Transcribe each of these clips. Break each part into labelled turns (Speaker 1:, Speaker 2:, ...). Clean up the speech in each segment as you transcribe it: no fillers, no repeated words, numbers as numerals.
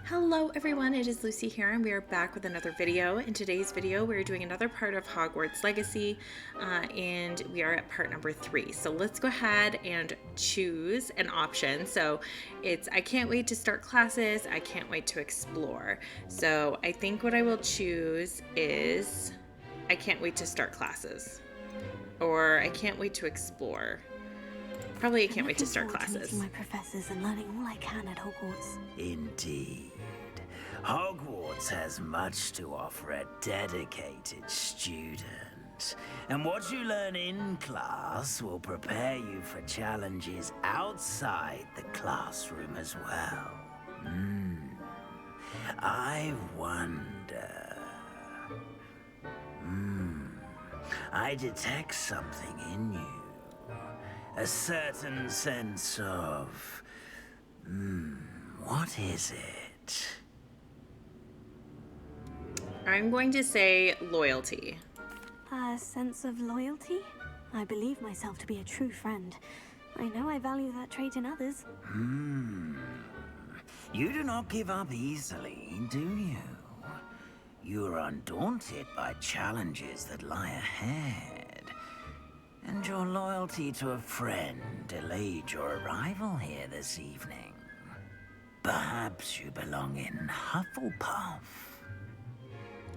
Speaker 1: Hello everyone, it is Lucy here and we are back with another video. In today's video we're doing another part of Hogwarts Legacy and we are at part number 3. So let's go ahead and choose an option. So it's I can't wait to start classes, I can't wait to explore. So I think what I will choose is I can't wait to start classes, or I can't wait to explore. Probably I can't wait to start classes.
Speaker 2: Meeting my professors and learning all I can at Hogwarts.
Speaker 3: Indeed. Hogwarts has much to offer a dedicated student. And what you learn in class will prepare you for challenges outside the classroom as well. I wonder... I detect something in you. A certain sense of... what is it?
Speaker 1: I'm going to say loyalty.
Speaker 2: A sense of loyalty? I believe myself to be a true friend. I know I value that trait in others.
Speaker 3: You do not give up easily, do you? You are undaunted by challenges that lie ahead. And your loyalty to a friend delayed your arrival here this evening. Perhaps you belong in Hufflepuff.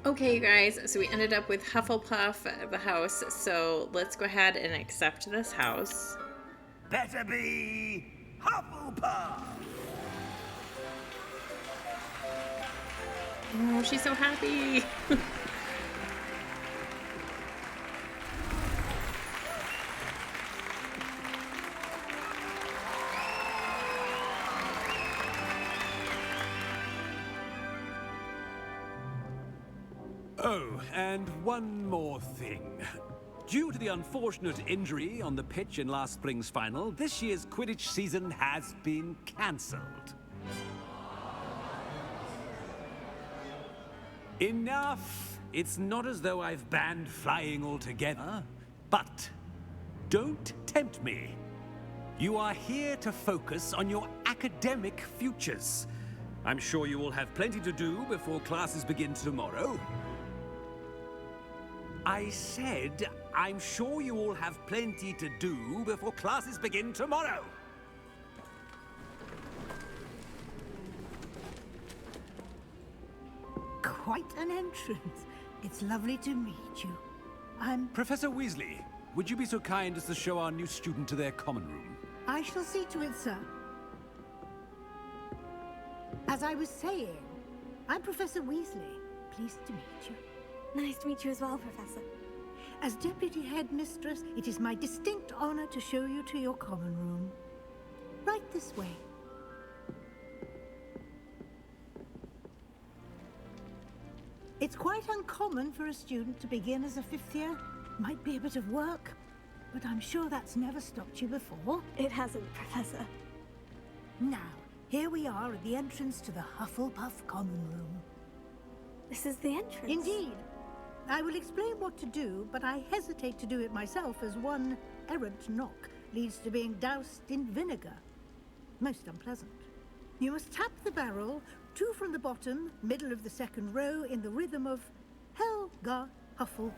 Speaker 1: Okay, you guys, so we ended up with Hufflepuff, the house, so let's go ahead and accept this house.
Speaker 3: Better be Hufflepuff!
Speaker 1: Oh, she's so happy!
Speaker 4: Oh, and one more thing. Due to the unfortunate injury on the pitch in last spring's final, this year's Quidditch season has been cancelled. Enough! It's not as though I've banned flying altogether, but don't tempt me. You are here to focus on your academic futures. I'm sure you will have plenty to do before classes begin tomorrow. I said, I'm sure you all have plenty to do before classes begin tomorrow.
Speaker 5: Quite an entrance. It's lovely to meet you. I'm...
Speaker 4: Professor Weasley, would you be so kind as to show our new student to their common room?
Speaker 5: I shall see to it, sir. As I was saying, I'm Professor Weasley. Pleased to meet you.
Speaker 2: Nice to meet you as well, Professor.
Speaker 5: As Deputy Headmistress, it is my distinct honor to show you to your common room. Right this way. It's quite uncommon for a student to begin as a 5th year. Might be a bit of work, but I'm sure that's never stopped you before.
Speaker 2: It hasn't, Professor.
Speaker 5: Now, here we are at the entrance to the Hufflepuff common room.
Speaker 2: This is the entrance.
Speaker 5: Indeed. I will explain what to do, but I hesitate to do it myself, as one errant knock leads to being doused in vinegar. Most unpleasant. You must tap the barrel, 2 from the bottom, middle of the 2nd row, in the rhythm of Helga Hufflepuff.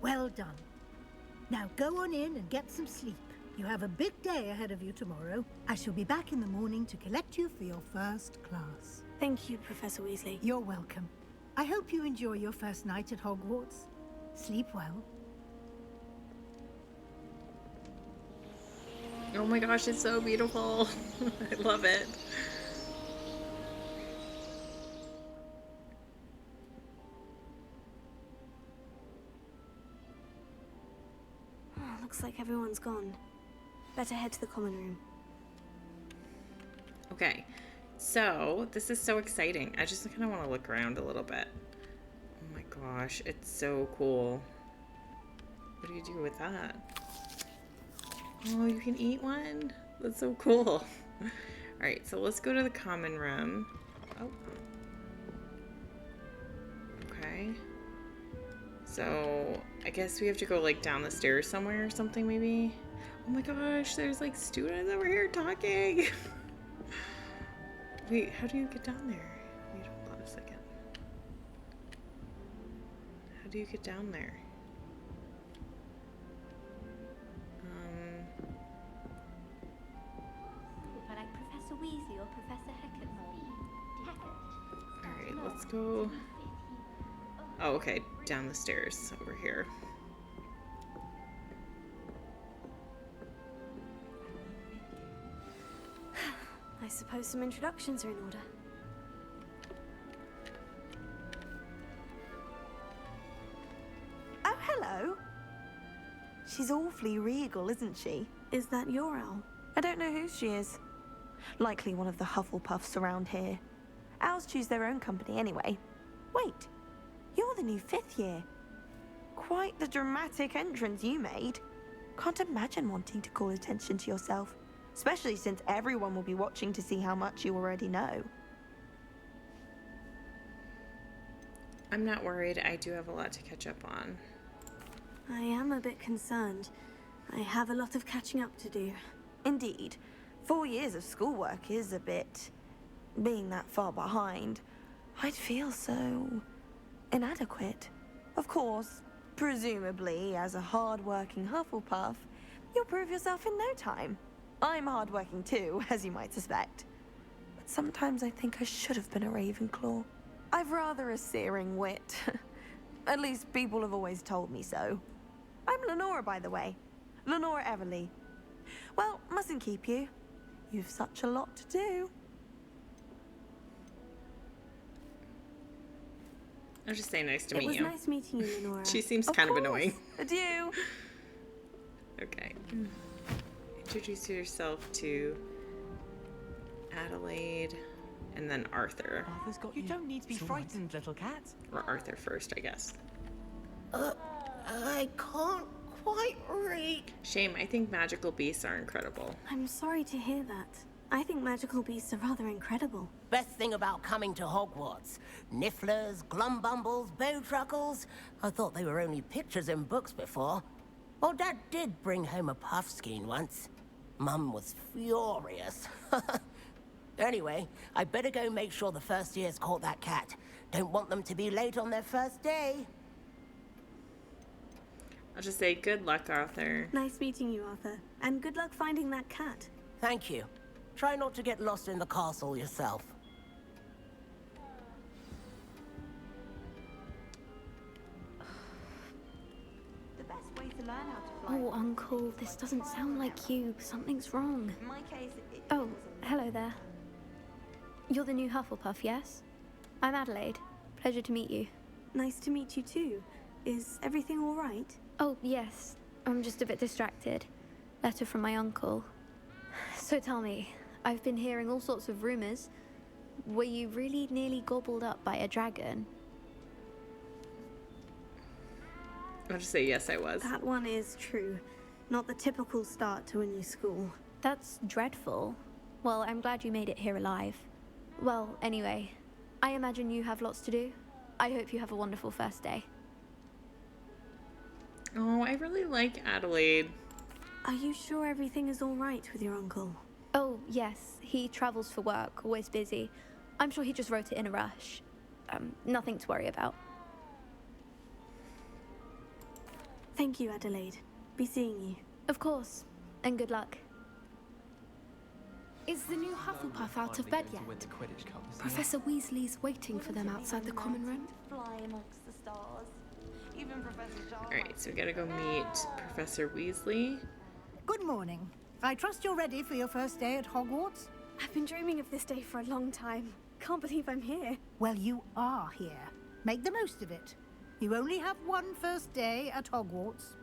Speaker 5: Well done. Now go on in and get some sleep. You have a big day ahead of you tomorrow. I shall be back in the morning to collect you for your first class.
Speaker 2: Thank you, Professor Weasley.
Speaker 5: You're welcome. I hope you enjoy your first night at Hogwarts. Sleep well.
Speaker 1: Oh my gosh, it's so beautiful. I love it.
Speaker 2: Looks like everyone's gone. Better head to the common room.
Speaker 1: Okay, so this is so exciting. I just kind of want to look around a little bit. Oh my gosh, it's so cool. What do you do with that? Oh, you can eat one? That's so cool. Alright, so let's go to the common room. Oh. Okay. So, I guess we have to go, like, down the stairs somewhere or something, maybe? Oh my gosh, there's, like, students over here talking! Wait, how do you get down there? Wait, hold on a second. How do you get down there?
Speaker 2: If I like Professor Weasley or Professor Hackett more.
Speaker 1: Alright, let's go. Oh, okay, down the stairs over here.
Speaker 2: I suppose some introductions are in order.
Speaker 6: Oh, hello. She's awfully regal, isn't she?
Speaker 2: Is that your owl?
Speaker 6: I don't know who she is. Likely one of the Hufflepuffs around here. Owls choose their own company anyway. Wait, you're the new 5th year. Quite the dramatic entrance you made. Can't imagine wanting to call attention to yourself, especially since everyone will be watching to see how much you already know.
Speaker 1: I'm not worried. I do have a lot to catch up on.
Speaker 2: I am a bit concerned. I have a lot of catching up to do.
Speaker 6: Indeed, 4 years of schoolwork is a bit... being that far behind, I'd feel so... inadequate. Of course, presumably, as a hard-working Hufflepuff, you'll prove yourself in no time. I'm hard-working too, as you might suspect. But sometimes I think I should have been a Ravenclaw. I've rather a searing wit. At least people have always told me so. I'm Lenora, by the way. Lenora Everly. Well, mustn't keep you. You've such a lot to do.
Speaker 1: I'll just say nice to
Speaker 2: It
Speaker 1: meet
Speaker 2: was
Speaker 1: you.
Speaker 2: nice meeting you, Lenora.
Speaker 1: She seems kind of annoying.
Speaker 6: Adieu.
Speaker 1: Okay. Introduce yourself to Adelaide and then Arthur.
Speaker 7: Arthur's got you. You don't need to be frightened, little cat.
Speaker 1: Or Arthur first, I guess.
Speaker 8: I can't quite read.
Speaker 1: Shame, I think magical beasts are incredible.
Speaker 2: I'm sorry to hear that. I think magical beasts are rather incredible.
Speaker 8: Best thing about coming to Hogwarts. Nifflers, glumbumbles, bowtruckles. I thought they were only pictures in books before. Well, Dad did bring home a puffskein once. Mum was furious. Anyway, I better go make sure the first years caught that cat. Don't want them to be late on their first day.
Speaker 1: I'll just say good luck, Arthur.
Speaker 2: Nice meeting you, Arthur. And good luck finding that cat.
Speaker 8: Thank you. Try not to get lost in the castle yourself.
Speaker 6: The best way to learn how to fly.
Speaker 2: Oh, Uncle, this doesn't sound like you. Something's wrong.
Speaker 6: In my case, it
Speaker 9: Oh,
Speaker 6: wasn't.
Speaker 9: hello there. You're the new Hufflepuff, yes? I'm Adelaide. Pleasure to meet you.
Speaker 2: Nice to meet you too. Is everything all right?
Speaker 9: Oh, yes. I'm just a bit distracted. Letter from my uncle. So tell me, I've been hearing all sorts of rumors. Were you really nearly gobbled up by a dragon?
Speaker 1: I'll just say yes, I was.
Speaker 2: That one is true. Not the typical start to a new school.
Speaker 9: That's dreadful. Well, I'm glad you made it here alive. Well, anyway, I imagine you have lots to do. I hope you have a wonderful first day.
Speaker 1: Oh, I really like Adelaide.
Speaker 2: Are you sure everything is all right with your uncle?
Speaker 9: Oh, yes. He travels for work, always busy. I'm sure he just wrote it in a rush. Nothing to worry about.
Speaker 2: Thank you, Adelaide. Be seeing you.
Speaker 9: Of course. And good luck.
Speaker 10: Is the new Hufflepuff out of bed yet? Professor Weasley's waiting for them outside the common room.
Speaker 6: Fly amongst the stars. Even Professor Charles.
Speaker 1: Alright, so we gotta go meet Professor Weasley.
Speaker 5: Good morning. I trust you're ready for your first day at Hogwarts?
Speaker 2: I've been dreaming of this day for a long time. Can't believe I'm here.
Speaker 5: Well, you are here. Make the most of it. You only have one first day at Hogwarts.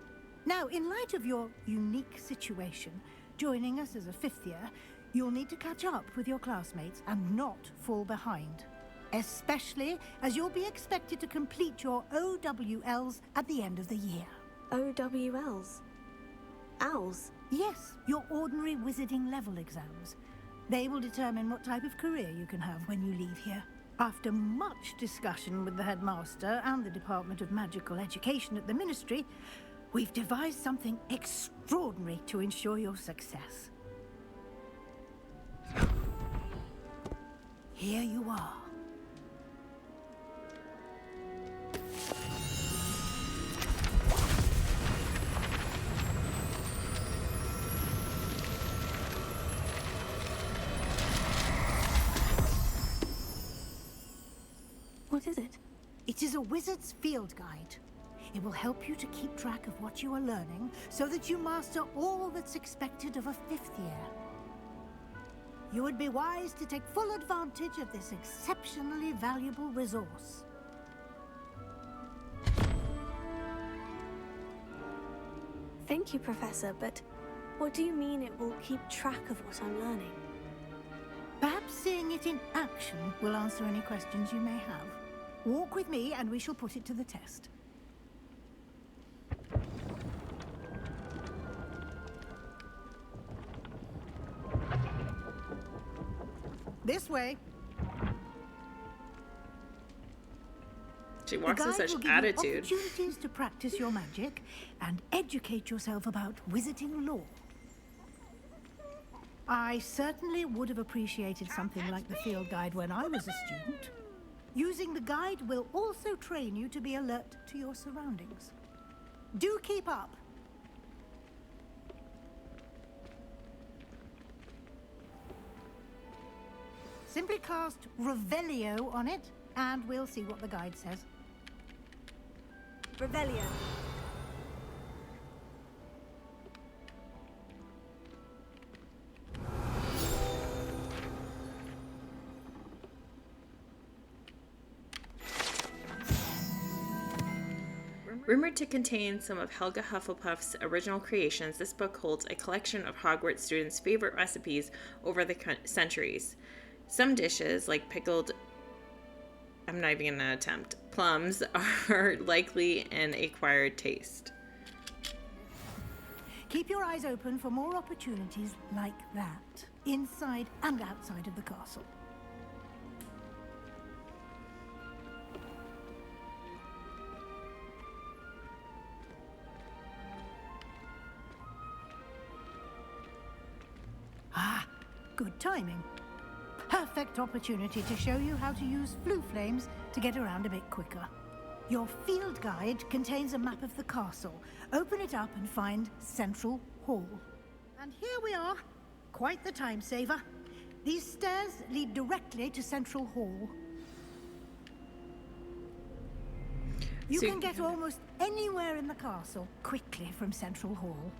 Speaker 5: Now, in light of your unique situation, joining us as a 5th year, you'll need to catch up with your classmates and not fall behind. Especially as you'll be expected to complete your OWLs at the end of the year.
Speaker 2: OWLs? Owls?
Speaker 5: Yes, your ordinary wizarding level exams. They will determine what type of career you can have when you leave here. After much discussion with the headmaster and the Department of Magical Education at the Ministry, we've devised something extraordinary to ensure your success. Here you are.
Speaker 2: What is it?
Speaker 5: It is a wizard's field guide. It will help you to keep track of what you are learning so that you master all that's expected of a 5th year. You would be wise to take full advantage of this exceptionally valuable resource.
Speaker 2: Thank you, Professor, but what do you mean it will keep track of what I'm learning?
Speaker 5: Perhaps seeing it in action will answer any questions you may have. Walk with me and we shall put it to the test. This way.
Speaker 1: She walks
Speaker 5: The
Speaker 1: with
Speaker 5: guide
Speaker 1: such
Speaker 5: will give
Speaker 1: attitude.
Speaker 5: you opportunities to practice your magic and educate yourself about wizarding lore. I certainly would have appreciated something like the field guide when I was a student. Using the guide will also train you to be alert to your surroundings. Do keep up. Simply cast Revelio on it, and we'll see what the guide says.
Speaker 2: Revelio.
Speaker 1: Rumored to contain some of Helga Hufflepuff's original creations, this book holds a collection of Hogwarts students' favorite recipes over the centuries. Some dishes, like pickled, I'm not even gonna attempt, plums, are likely an acquired taste.
Speaker 5: Keep your eyes open for more opportunities like that, inside and outside of the castle. Ah, good timing. Perfect opportunity to show you how to use flue flames to get around a bit quicker. Your field guide contains a map of the castle. Open it up and find Central Hall. And here we are. Quite the time saver. These stairs lead directly to Central Hall. You can get almost anywhere in the castle quickly from Central Hall.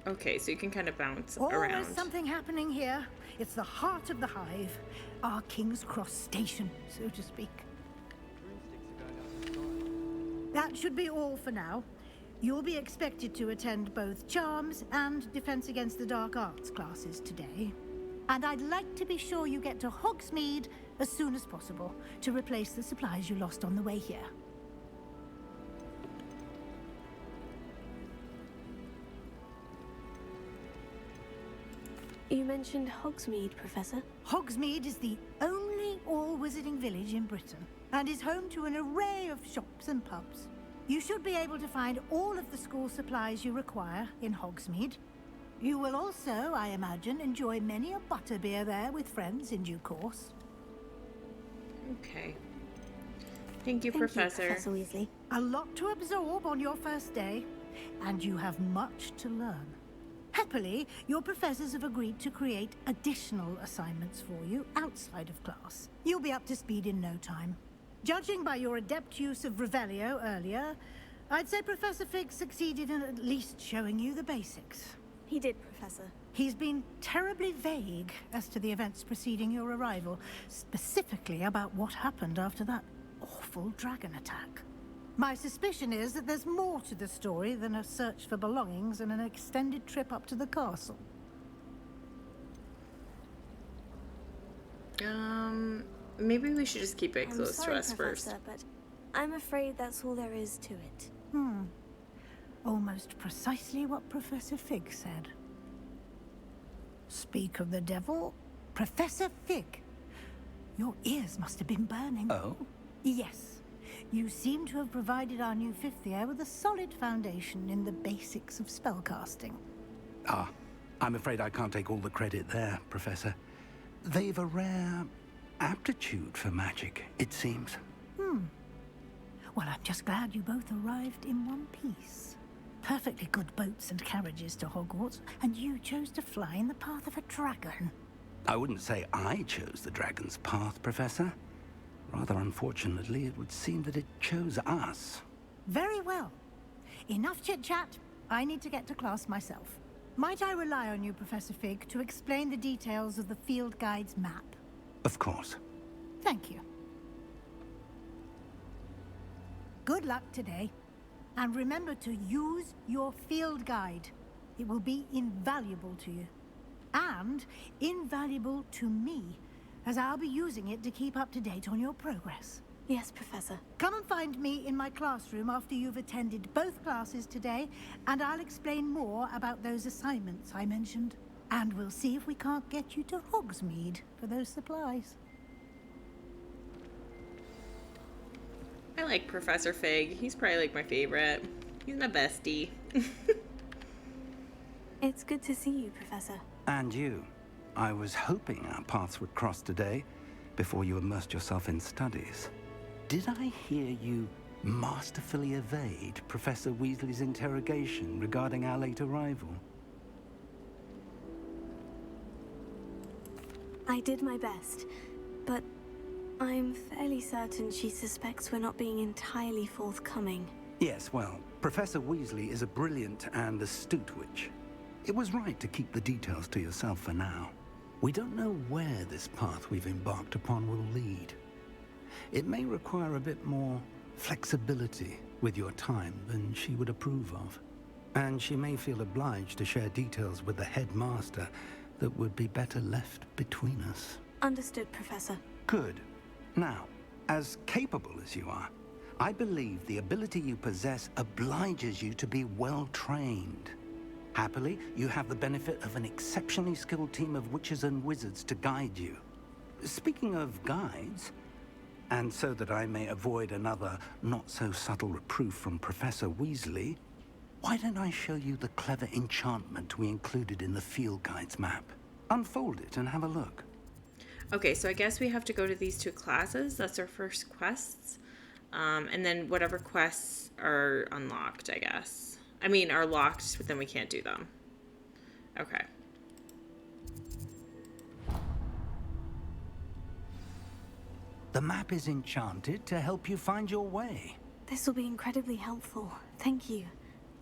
Speaker 1: Okay, so you can kind of bounce
Speaker 5: Always
Speaker 1: around.
Speaker 5: something happening here. It's the heart of the hive. Our King's Cross station, so to speak. That should be all for now. You'll be expected to attend both Charms and Defense Against the Dark Arts classes today. And I'd like to be sure you get to Hogsmeade as soon as possible to replace the supplies you lost on the way here.
Speaker 2: You mentioned Hogsmeade, Professor.
Speaker 5: Hogsmeade is the only all-wizarding village in Britain and is home to an array of shops and pubs. You should be able to find all of the school supplies you require in Hogsmeade. You will also, I imagine, enjoy many a butterbeer there with friends in due course.
Speaker 1: Okay. Thank you,
Speaker 2: Thank
Speaker 1: Professor.
Speaker 2: you, Professor Weasley.
Speaker 5: A lot to absorb on your first day, and you have much to learn. Happily, your professors have agreed to create additional assignments for you outside of class. You'll be up to speed in no time. Judging by your adept use of Revelio earlier, I'd say Professor Fig succeeded in at least showing you the basics.
Speaker 2: He did, Professor.
Speaker 5: He's been terribly vague as to the events preceding your arrival, specifically about what happened after that awful dragon attack. My suspicion is that there's more to the story than a search for belongings and an extended trip up to the castle.
Speaker 1: Maybe we should just keep it
Speaker 2: I'm
Speaker 1: close
Speaker 2: sorry,
Speaker 1: to us
Speaker 2: Professor,
Speaker 1: first.
Speaker 2: but I'm afraid that's all there is to it.
Speaker 5: Almost precisely what Professor Fig said. Speak of the devil, Professor Fig. Your ears must have been burning.
Speaker 3: Oh?
Speaker 5: Yes. You seem to have provided our new fifth year with a solid foundation in the basics of spellcasting.
Speaker 11: Ah, I'm afraid I can't take all the credit there, Professor. They've a rare aptitude for magic, it seems.
Speaker 5: Well, I'm just glad you both arrived in one piece. Perfectly good boats and carriages to Hogwarts, and you chose to fly in the path of a dragon.
Speaker 11: I wouldn't say I chose the dragon's path, Professor. Rather unfortunately, it would seem that it chose us.
Speaker 5: Very well. Enough chit-chat. I need to get to class myself. Might I rely on you, Professor Fig, to explain the details of the field guide's map?
Speaker 11: Of course.
Speaker 5: Thank you. Good luck today. And remember to use your field guide. It will be invaluable to you. And invaluable to me, as I'll be using it to keep up to date on your progress.
Speaker 2: Yes, Professor.
Speaker 5: Come and find me in my classroom after you've attended both classes today, and I'll explain more about those assignments I mentioned. And we'll see if we can't get you to Hogsmeade for those supplies.
Speaker 1: I like Professor Fig. He's probably like my favorite. He's my bestie.
Speaker 2: It's good to see you, Professor.
Speaker 11: And you. I was hoping our paths would cross today, before you immersed yourself in studies. Did I hear you masterfully evade Professor Weasley's interrogation regarding our late arrival?
Speaker 2: I did my best, but I'm fairly certain she suspects we're not being entirely forthcoming.
Speaker 11: Yes, well, Professor Weasley is a brilliant and astute witch. It was right to keep the details to yourself for now. We don't know where this path we've embarked upon will lead. It may require a bit more flexibility with your time than she would approve of. And she may feel obliged to share details with the headmaster that would be better left between us.
Speaker 2: Understood, Professor.
Speaker 11: Good. Now, as capable as you are, I believe the ability you possess obliges you to be well trained. Happily, you have the benefit of an exceptionally skilled team of witches and wizards to guide you. Speaking of guides, and so that I may avoid another not-so-subtle reproof from Professor Weasley, why don't I show you the clever enchantment we included in the field guide's map? Unfold it and have a look.
Speaker 1: Okay, so I guess we have to go to these two classes. That's our first quests. And then whatever quests are unlocked, I guess. I mean, are locked, but then we can't do them. Okay.
Speaker 11: The map is enchanted to help you find your way.
Speaker 2: This will be incredibly helpful. Thank you.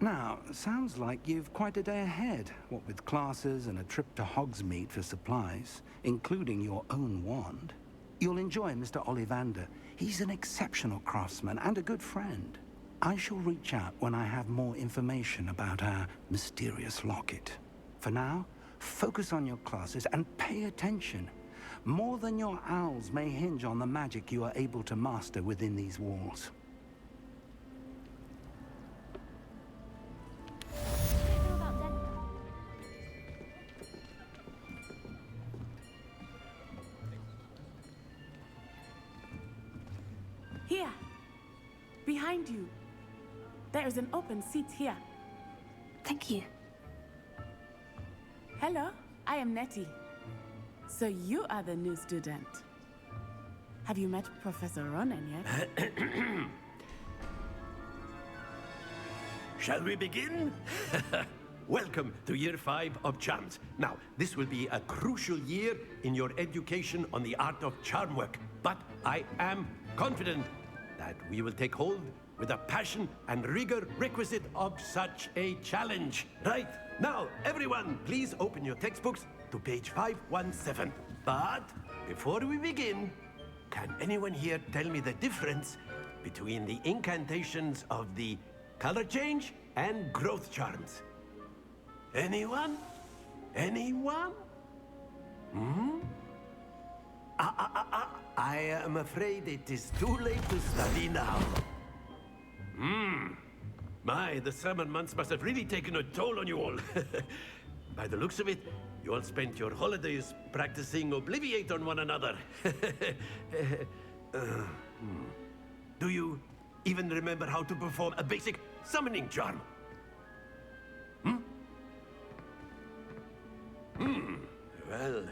Speaker 11: Now, sounds like you've quite a day ahead, what with classes and a trip to Hogsmeade for supplies, including your own wand. You'll enjoy Mr. Ollivander. He's an exceptional craftsman and a good friend. I shall reach out when I have more information about our mysterious locket. For now, focus on your classes and pay attention. More than your owls may hinge on the magic you are able to master within these walls.
Speaker 12: Here, behind you. There is an open seat here.
Speaker 2: Thank you.
Speaker 12: Hello, I am Nettie. So you are the new student. Have you met Professor Ronan yet?
Speaker 13: Shall we begin? Welcome to Year 5 of Charms. Now, this will be a crucial year in your education on the art of charm work. But I am confident that we will take hold with the passion and rigor requisite of such a challenge. Right, now, everyone, please open your textbooks to page 517. But before we begin, can anyone here tell me the difference between the incantations of the color change and growth charms? Anyone? Anyone? I am afraid it is too late to study now. My, the summer months must have really taken a toll on you all. By the looks of it, you all spent your holidays practicing Obliviate on one another. Do you even remember how to perform a basic summoning charm? Well,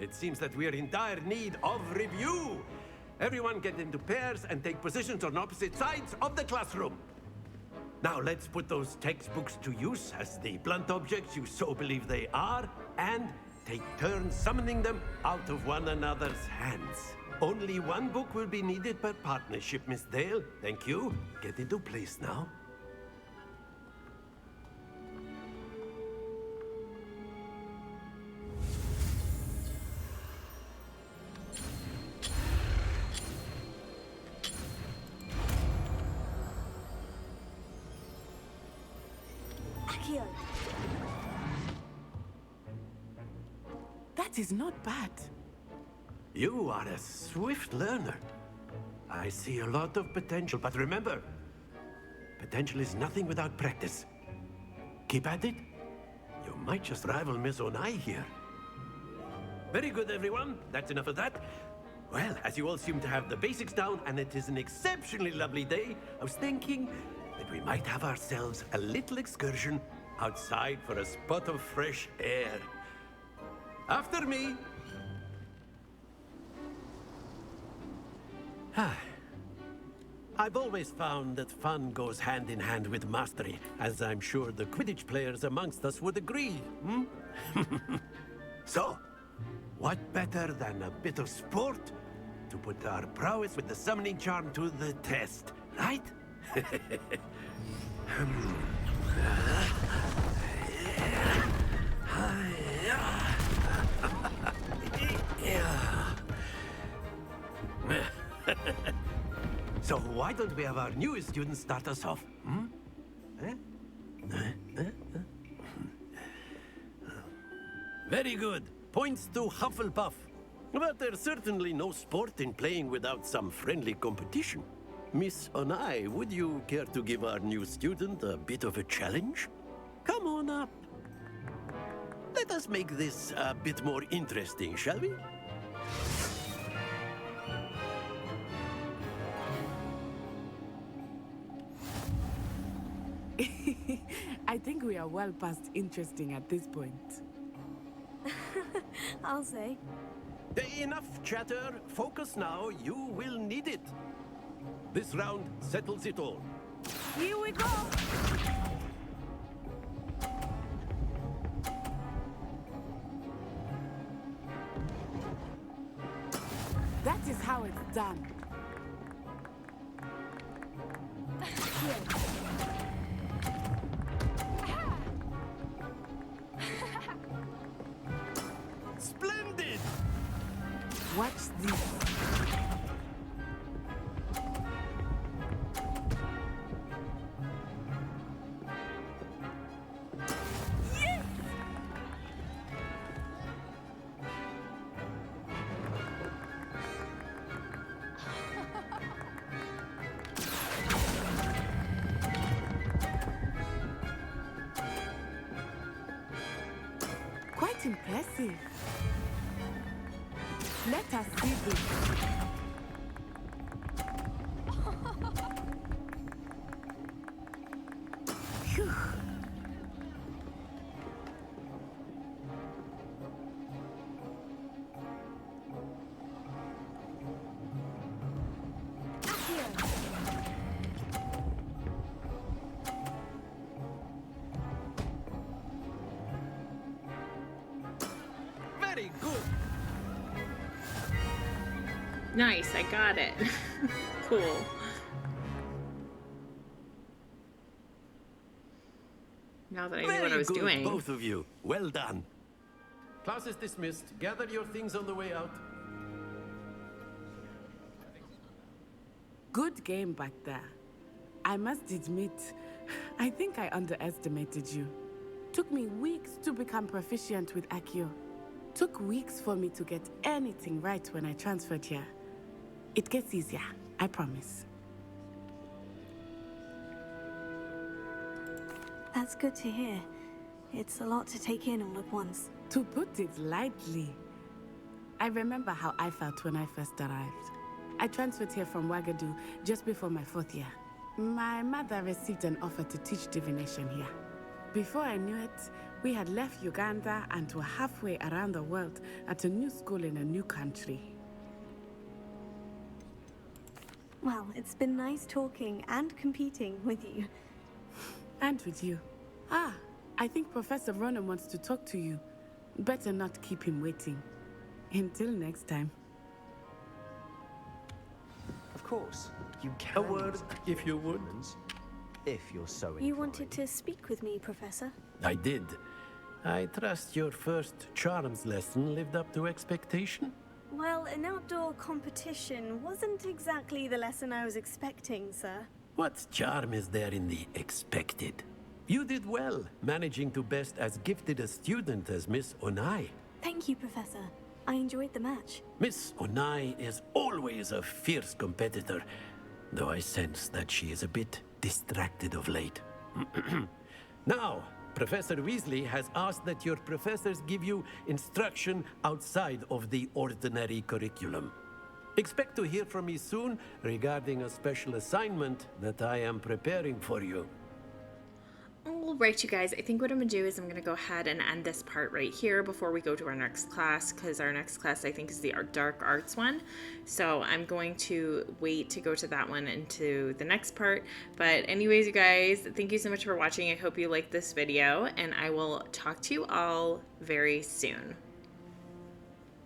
Speaker 13: it seems that we are in dire need of review. Everyone get into pairs and take positions on opposite sides of the classroom. Now let's put those textbooks to use as the blunt objects you so believe they are, and take turns summoning them out of one another's hands. Only one book will be needed per partnership, Miss Dale. Thank you. Get into place now.
Speaker 12: That is not bad.
Speaker 13: You are a swift learner. I see a lot of potential, but remember, potential is nothing without practice. Keep at it. You might just rival Miss Onai here. Very good, everyone. That's enough of that. Well, as you all seem to have the basics down, and it is an exceptionally lovely day, I was thinking that we might have ourselves a little excursion outside for a spot of fresh air. After me. I've always found that fun goes hand in hand with mastery, as I'm sure the Quidditch players amongst us would agree, So, what better than a bit of sport to put our prowess with the summoning charm to the test, right? So why don't we have our newest student start us off? Very good. Points to Hufflepuff. But there's certainly no sport in playing without some friendly competition. Miss Onai, would you care to give our new student a bit of a challenge? Come on up. Let us make this a bit more interesting, shall we?
Speaker 12: I think we are well past interesting at this point.
Speaker 2: I'll say.
Speaker 13: Enough chatter. Focus now. You will need it. This round settles it all.
Speaker 6: Here we go!
Speaker 12: That is how it's done.
Speaker 13: Splendid!
Speaker 12: Watch this. Quite impressive. Let us see this. Phew.
Speaker 13: Very good.
Speaker 1: Nice, I got it. Cool. Now that I knew what I was
Speaker 13: Very good,
Speaker 1: doing.
Speaker 13: both of you. Well done. Class is dismissed. Gather your things on the way out.
Speaker 12: Good game back there. I must admit, I think I underestimated you. Took me weeks to become proficient with Accio. Took weeks for me to get anything right when I transferred here. It gets easier, I promise.
Speaker 2: That's good to hear. It's a lot to take in all at once.
Speaker 12: To put it lightly, I remember how I felt when I first arrived. I transferred here from Wagadu just before my 4th year. My mother received an offer to teach divination here. Before I knew it, we had left Uganda and were halfway around the world at a new school in a new country.
Speaker 2: Well, it's been nice talking and competing with you.
Speaker 12: And with you. Ah, I think Professor Ronan wants to talk to you. Better not keep him waiting. Until next time.
Speaker 14: Of course, you can.
Speaker 13: A word, if you would.
Speaker 14: If you're so inclined.
Speaker 2: You wanted to speak with me, Professor?
Speaker 13: I did. I trust your first charms lesson lived up to expectation?
Speaker 2: Well, an outdoor competition wasn't exactly the lesson I was expecting, sir.
Speaker 13: What charm is there in the expected? You did well, managing to best as gifted a student as Miss Onai.
Speaker 2: Thank you, Professor. I enjoyed the match.
Speaker 13: Miss Onai is always a fierce competitor, though I sense that she is a bit distracted of late. Now, Professor Weasley has asked that your professors give you instruction outside of the ordinary curriculum. Expect to hear from me soon regarding a special assignment that I am preparing for you.
Speaker 1: All right, you guys, I think what I'm going to do is I'm going to go ahead and end this part right here before we go to our next class, because our next class I think is the dark arts one. So I'm going to wait to go to that one into the next part. But anyways, you guys, thank you so much for watching. I hope you liked this video, and I will talk to you all very soon.